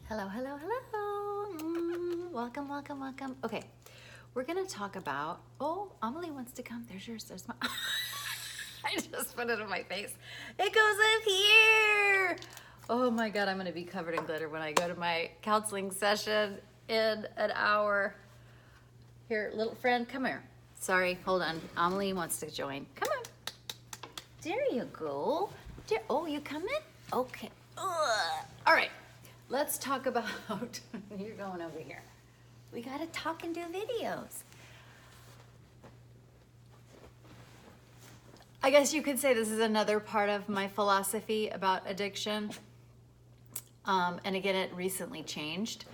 Hello, hello, hello. Welcome, welcome, welcome. Okay, we're gonna talk about, oh, Amelie wants to come. There's yours, there's my, I just put it on my face. It goes up here. Oh my God, I'm gonna be covered in glitter when I go to my counseling session in an hour. Here, little friend, come here. Sorry, hold on. Amelie wants to join. Come on. There you go. Oh, you coming? Okay. Ugh. All right. Let's talk about, you're going over here. We gotta talk and do videos. I guess you could say this is another part of my philosophy about addiction. And again, it recently changed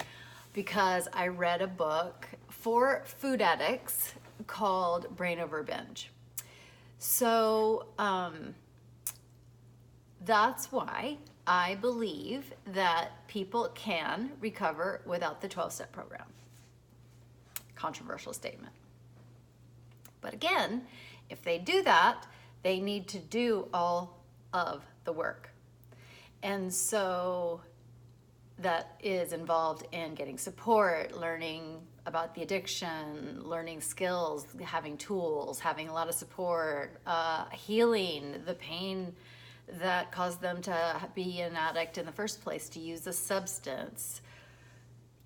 because I read a book for food addicts called Brain Over Binge. So that's why I believe that people can recover without the 12-step program. Controversial statement. But again, if they do that, they need to do all of the work. And so that is involved in getting support, learning about the addiction, learning skills, having tools, having a lot of support, healing the pain that caused them to be an addict in the first place, to use a substance,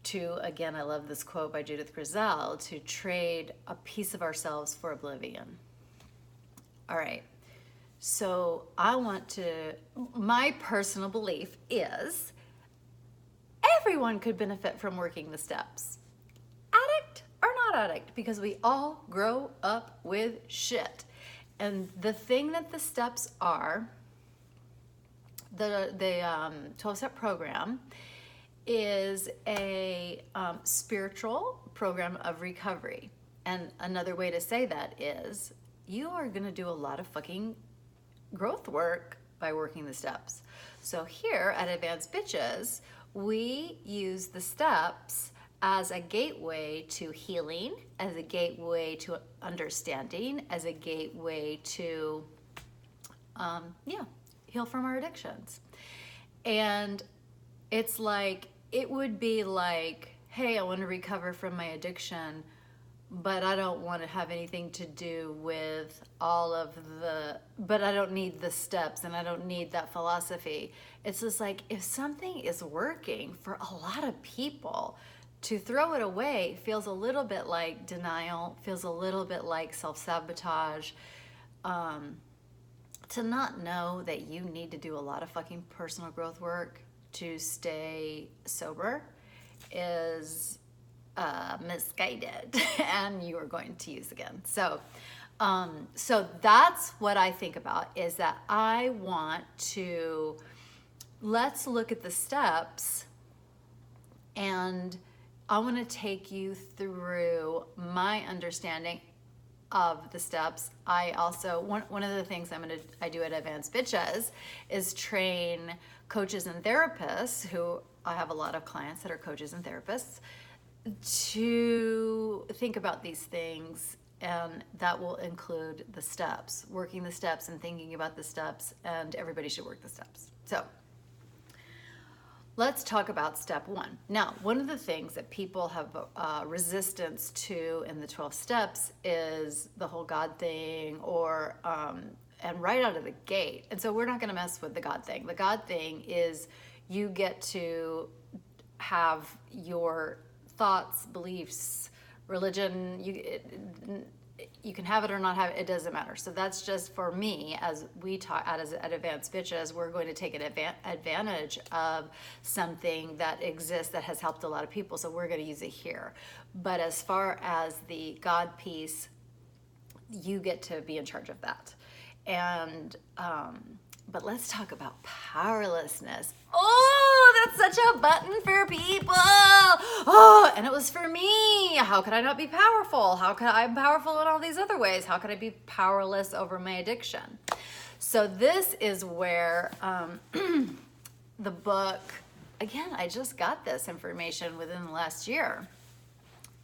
to, again, I love this quote by Judith Grisel, to trade a piece of ourselves for oblivion. All right, so my personal belief is everyone could benefit from working the steps, addict or not addict, because we all grow up with shit. And the thing that the steps are, the 12-step program is a spiritual program of recovery. And another way to say that is you are gonna do a lot of fucking growth work by working the steps. So here at Advanced Bitches, we use the steps as a gateway to healing, as a gateway to understanding, as a gateway to, heal from our addictions. And it's like, it would be like, hey, I want to recover from my addiction, but I don't want to have anything to do with but I don't need the steps and I don't need that philosophy. It's just like, if something is working for a lot of people, to throw it away feels a little bit like denial, feels a little bit like self-sabotage. To not know that you need to do a lot of fucking personal growth work to stay sober is misguided, and you are going to use again. So that's what I think about, is that I want to, let's look at the steps, and I want to take you through my understanding of the steps. I also, one of the things I do at Advanced Bitches is train coaches and therapists, who I have a lot of clients that are coaches and therapists, to think about these things, and that will include the steps, working the steps and thinking about the steps, and everybody should work the steps. So let's talk about step one. Now, one of the things that people have resistance to in the 12 steps is the whole God thing, or and right out of the gate. And so we're not going to mess with the God thing. The God thing is you get to have your thoughts, beliefs, religion, you can have it or not have it, it doesn't matter. So that's just for me, as we talk at Advanced Bitches, we're going to take an advantage of something that exists that has helped a lot of people, so we're going to use it here. But as far as the God piece, you get to be in charge of that. And but let's talk about powerlessness. Oh, that's such a button for people. Oh, and it was for me. How could I not be powerful? How could I'm powerful in all these other ways? How could I be powerless over my addiction? So this is where the book, again, I just got this information within the last year.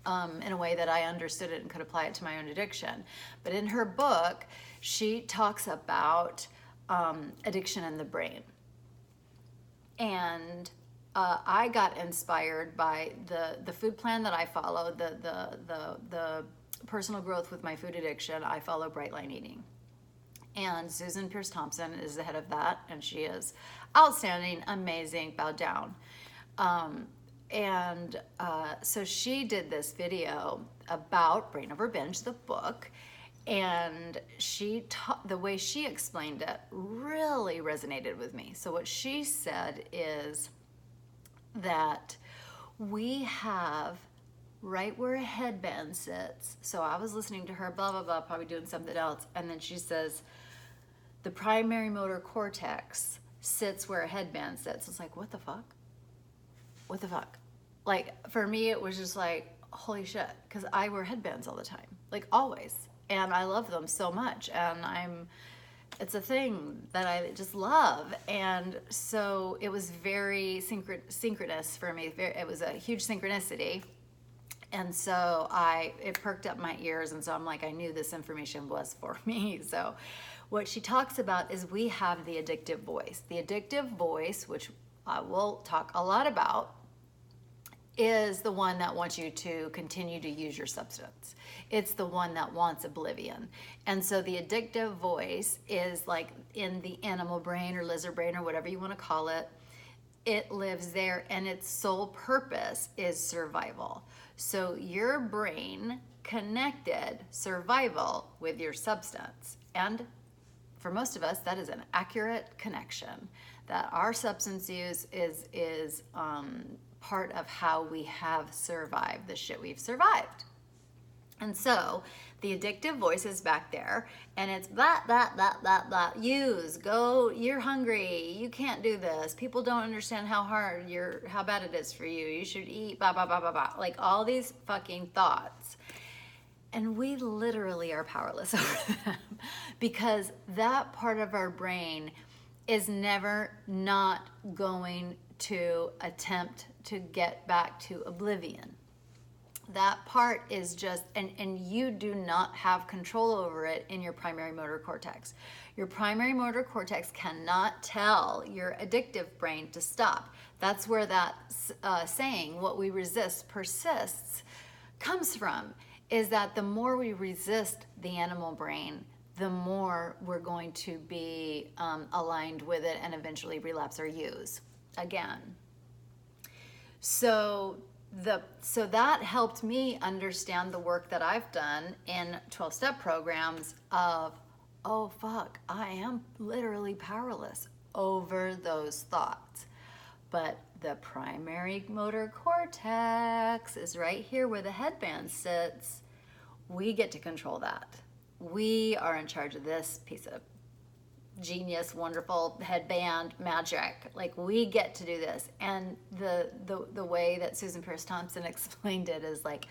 In a way that I understood it and could apply it to my own addiction. But in her book, she talks about addiction in the brain. And I got inspired by the food plan that I follow, the personal growth with my food addiction. I follow Bright Line Eating. And Susan Pierce Thompson is the head of that, and she is outstanding, amazing, bow down. So she did this video about Brain Over Binge, the book, and the way she explained it really resonated with me. So what she said is that we have right where a headband sits. So I was listening to her, blah, blah, blah, probably doing something else. And then she says, the primary motor cortex sits where a headband sits. It's like, what the fuck? What the fuck? Like, for me, it was just like, holy shit, because I wear headbands all the time, like always. And I love them so much. And it's a thing that I just love. And so it was very synchronous for me. It was a huge synchronicity. And so it perked up my ears. And so I'm like, I knew this information was for me. So what she talks about is we have the addictive voice. The addictive voice, which I will talk a lot about, is the one that wants you to continue to use your substance. It's the one that wants oblivion. And so the addictive voice is like in the animal brain or lizard brain or whatever you want to call it. It lives there, and its sole purpose is survival. So your brain connected survival with your substance. And for most of us, that is an accurate connection, that our substance use is part of how we have survived the shit we've survived. And so the addictive voice is back there, and it's blah, blah, blah, blah, blah. Use, go, you're hungry, you can't do this, people don't understand how bad it is for you, you should eat, blah, blah, blah, blah, blah. Like all these fucking thoughts. And we literally are powerless over them because that part of our brain is never not going to attempt to get back to oblivion. That part is just, and you do not have control over it in your primary motor cortex. Your primary motor cortex cannot tell your addictive brain to stop. That's where that saying, what we resist persists, comes from, is that the more we resist the animal brain, the more we're going to be aligned with it and eventually relapse or use again. So that helped me understand the work that I've done in 12-step programs of, oh fuck, I am literally powerless over those thoughts. But the primary motor cortex is right here where the headband sits. We get to control that. We are in charge of this piece of genius, wonderful headband magic. Like, we get to do this. And the way that Susan Pierce Thompson explained it is like,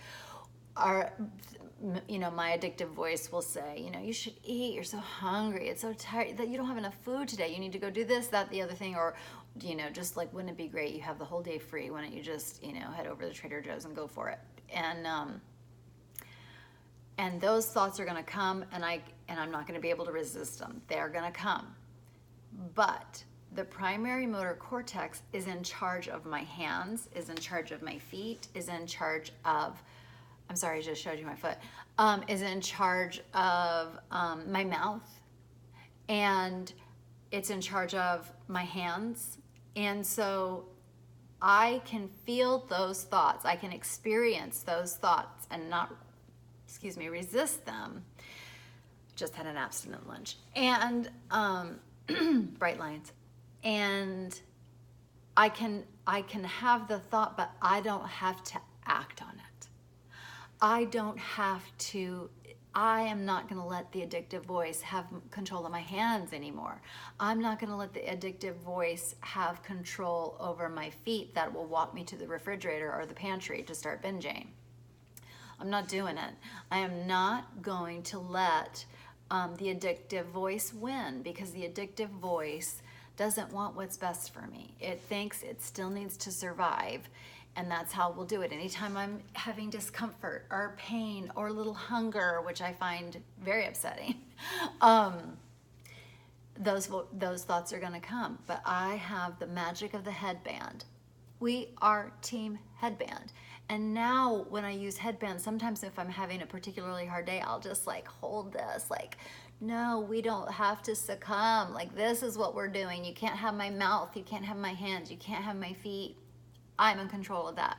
my addictive voice will say, you should eat, you're so hungry, it's so tired that you don't have enough food today, you need to go do this, that, the other thing, or just like, wouldn't it be great, you have the whole day free, why don't you just head over to Trader Joe's and go for it. And those thoughts are going to come, and I'm not going to be able to resist them. They're going to come. But the primary motor cortex is in charge of my hands, is in charge of my feet, is in charge of, I'm sorry, I just showed you my foot, is in charge of my mouth, and it's in charge of my hands. And so I can feel those thoughts. I can experience those thoughts and not resist them. Just had an abstinent lunch. And bright lines. And I can have the thought, but I don't have to act on it. I am not going to let the addictive voice have control of my hands anymore. I'm not going to let the addictive voice have control over my feet that will walk me to the refrigerator or the pantry to start binging. I'm not doing it. I am not going to let the addictive voice win, because the addictive voice doesn't want what's best for me. It thinks it still needs to survive, and that's how we'll do it. Anytime I'm having discomfort or pain or a little hunger, which I find very upsetting, those thoughts are going to come. But I have the magic of the headband, We are team headband. And now when I use headband, sometimes if I'm having a particularly hard day, I'll just like hold this, like, no, we don't have to succumb. Like, this is what we're doing. You can't have my mouth. You can't have my hands. You can't have my feet. I'm in control of that.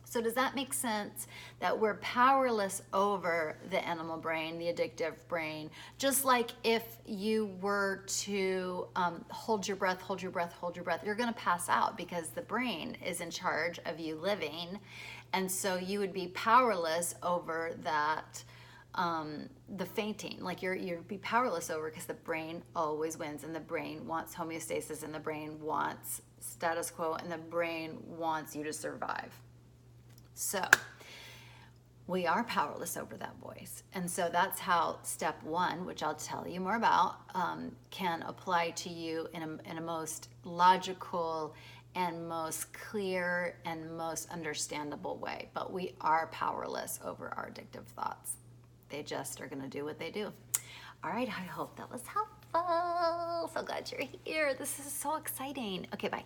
So does that make sense that we're powerless over the animal brain, the addictive brain? Just like if you were to hold your breath, hold your breath, hold your breath, you're going to pass out because the brain is in charge of you living. And so you would be powerless over that, the fainting. Like you'd be powerless over, because the brain always wins, and the brain wants homeostasis, and the brain wants status quo, and the brain wants you to survive. So we are powerless over that voice. And so that's how step one, which I'll tell you more about, can apply to you in a most logical and most clear and most understandable way. But we are powerless over our addictive thoughts. They just are going to do what they do. All right, I hope that was helpful. So glad you're here. This is so exciting. Okay, bye.